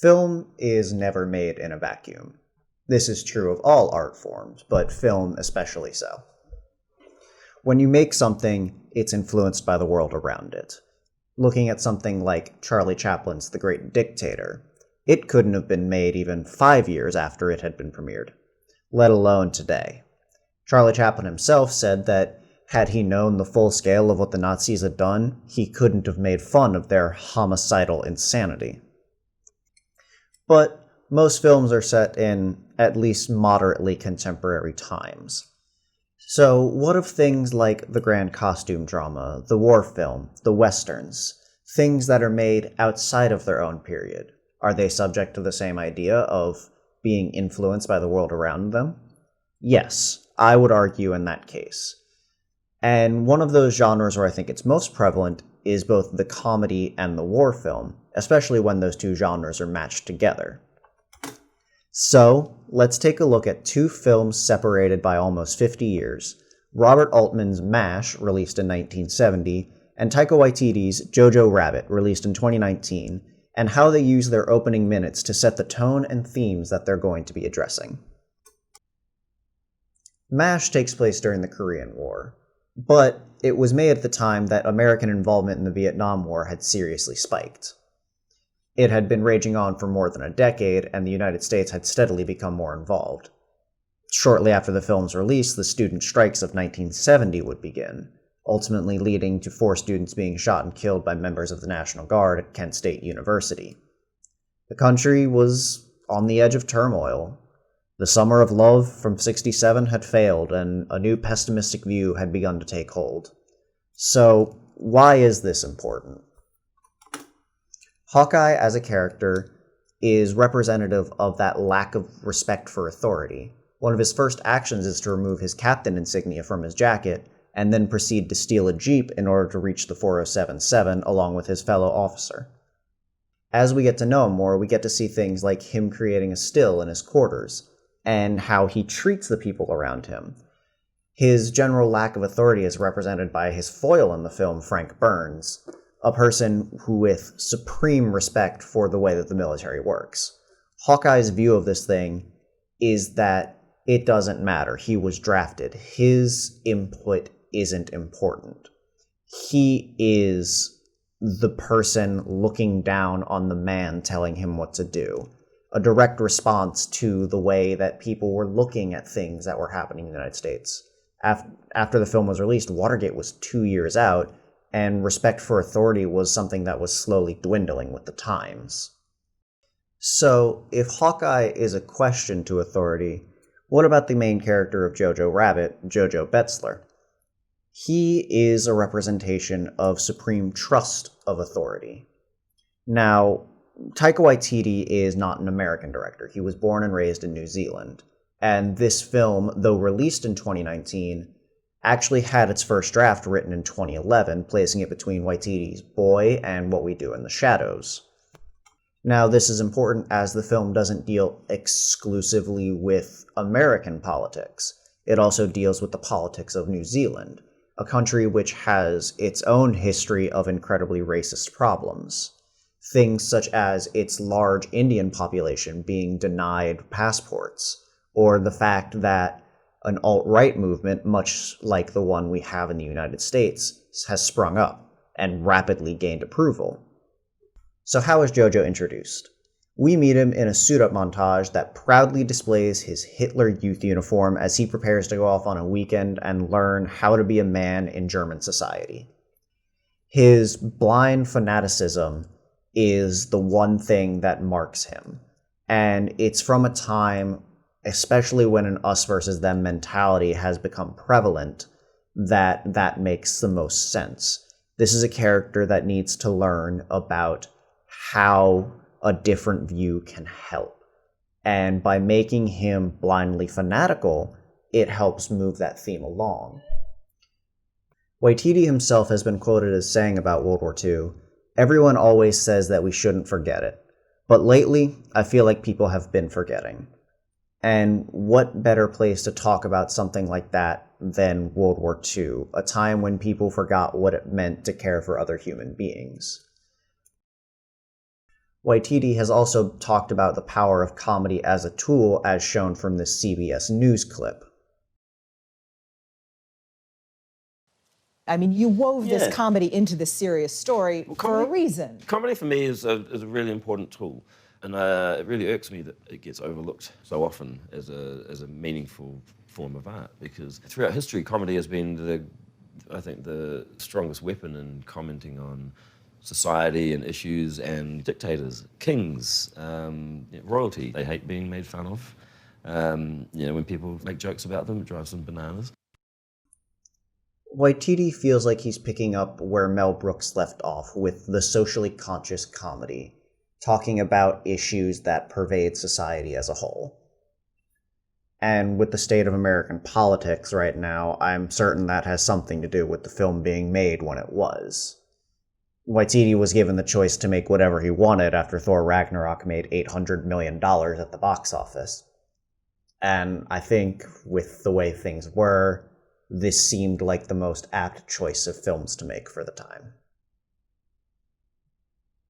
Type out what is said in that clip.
Film is never made in a vacuum. This is true of all art forms, but film especially so. When you make something, it's influenced by the world around it. Looking at something like Charlie Chaplin's The Great Dictator, it couldn't have been made even 5 years after it had been premiered, let alone today. Charlie Chaplin himself said that had he known the full scale of what the Nazis had done, he couldn't have made fun of their homicidal insanity. But most films are set in at least moderately contemporary times. So what of things like the grand costume drama, the war film, the westerns, things that are made outside of their own period? Are they subject to the same idea of being influenced by the world around them? Yes, I would argue in that case. And one of those genres where I think it's most prevalent is both the comedy and the war film, especially when those two genres are matched together. So, let's take a look at two films separated by almost 50 years, Robert Altman's MASH, released in 1970, and Taika Waititi's Jojo Rabbit, released in 2019, and how they use their opening minutes to set the tone and themes that they're going to be addressing. MASH takes place during the Korean War, but it was made at the time that American involvement in the Vietnam War had seriously spiked. It had been raging on for more than a decade, and the United States had steadily become more involved. Shortly after the film's release, the student strikes of 1970 would begin, ultimately leading to 4 students being shot and killed by members of the National Guard at Kent State University. The country was on the edge of turmoil. The summer of love from '67 had failed, and a new pessimistic view had begun to take hold. So, why is this important? Hawkeye, as a character, is representative of that lack of respect for authority. One of his first actions is to remove his captain insignia from his jacket, and then proceed to steal a jeep in order to reach the 4077 along with his fellow officer. As we get to know him more, we get to see things like him creating a still in his quarters, and how he treats the people around him. His general lack of authority is represented by his foil in the film, Frank Burns, a person who with supreme respect for the way that the military works. Hawkeye's view of this thing is that it doesn't matter. He was drafted. His input isn't important. He is the person looking down on the man telling him what to do. A direct response to the way that people were looking at things that were happening in the United States. After the film was released, Watergate was 2 years out, and respect for authority was something that was slowly dwindling with the times. So, if Hawkeye is a question to authority, what about the main character of Jojo Rabbit, Jojo Betzler? He is a representation of supreme trust of authority. Now, Taika Waititi is not an American director. He was born and raised in New Zealand. And this film, though released in 2019, actually had its first draft written in 2011, placing it between Waititi's Boy and What We Do in the Shadows. Now, this is important as the film doesn't deal exclusively with American politics. It also deals with the politics of New Zealand, a country which has its own history of incredibly racist problems. Things such as its large Indian population being denied passports, or the fact that an alt-right movement, much like the one we have in the United States, has sprung up and rapidly gained approval. So how is Jojo introduced? We meet him in a suit-up montage that proudly displays his Hitler Youth uniform as he prepares to go off on a weekend and learn how to be a man in German society. His blind fanaticism is the one thing that marks him. And it's from a time, especially when an us versus them mentality has become prevalent, that makes the most sense. This is a character that needs to learn about how a different view can help. And by making him blindly fanatical, it helps move that theme along. Waititi himself has been quoted as saying about World War II, "Everyone always says that we shouldn't forget it, but lately, I feel like people have been forgetting." And what better place to talk about something like that than World War II, a time when people forgot what it meant to care for other human beings. Waititi has also talked about the power of comedy as a tool, as shown from this CBS News clip. I mean, you wove this Yeah. comedy into the serious story for a reason. Comedy for me is a really important tool, and it really irks me that it gets overlooked so often as a meaningful form of art, because throughout history, comedy has been I think the strongest weapon in commenting on society and issues and dictators, kings, royalty. They hate being made fun of. When people make jokes about them, it drives them bananas. Waititi feels like he's picking up where Mel Brooks left off with the socially conscious comedy, talking about issues that pervade society as a whole. And with the state of American politics right now, I'm certain that has something to do with the film being made when it was. Waititi was given the choice to make whatever he wanted after Thor Ragnarok made $800 million at the box office. And I think, with the way things were, this seemed like the most apt choice of films to make for the time.